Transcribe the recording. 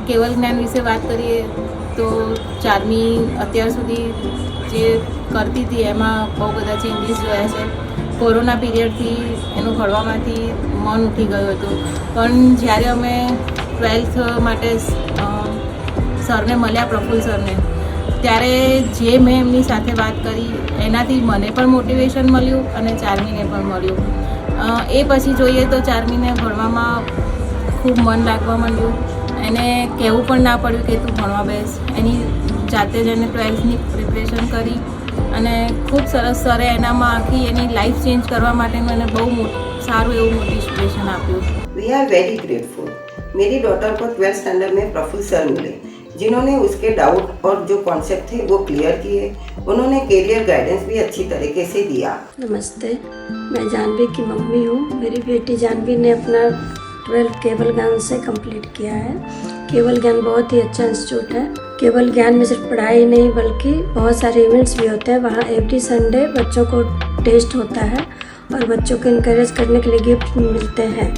કેવલ જ્ઞાન વિશે વાત કરીએ તો 4મી અત્યાર સુધી જે કરતી હતી એમાં બહુ બધા ચેન્જીસ જોયા છે. કોરોના પીરિયડથી એનું ભણવામાંથી મન ઉઠી ગયું હતું, પણ જ્યારે અમે 12th માટે સરને મળ્યા, પ્રફુલ્લ સરને, ત્યારે જે મેં એમની સાથે વાત કરી એનાથી મને પણ મોટિવેશન મળ્યું અને 4મીને પણ મળ્યું. એ પછી જોઈએ તો 4મીને ભણવામાં ખૂબ મન લાગવા માંડ્યું. એને કહેવું પણ ના પડ્યું કે તું ભણવા બેસ, એની જાતે જ એને 12થની પ્રિપરેશન કરી અને ખૂબ સરસ સરે એનામાં આખી એની લાઈફ ચેન્જ કરવા માટેનું એને બહુ સારું એવું મોટિવેશન આપ્યું. We are very grateful. मेरी डॉटर को 12th स्टैंडर्ड में प्रफुल्ल सर मिले, जिन्होंने उसके डाउट और जो कॉन्सेप्ट थे वो क्लियर किए. उन्होंने करियर गाइडेंस भी अच्छी तरीके से दिया. नमस्ते, मैं जानवी की मम्मी हूँ. मेरी बेटी जानवी ने अपना 12th केवल ज्ञान से कंप्लीट किया है. केवल ज्ञान बहुत ही अच्छा इंस्टीट्यूट है. केवल ज्ञान में सिर्फ पढ़ाई नहीं बल्कि बहुत सारे इवेंट्स भी होते हैं. वहाँ एवरी संडे बच्चों को टेस्ट होता है और बच्चों को इनकरेज करने के लिए गिफ्ट मिलते हैं.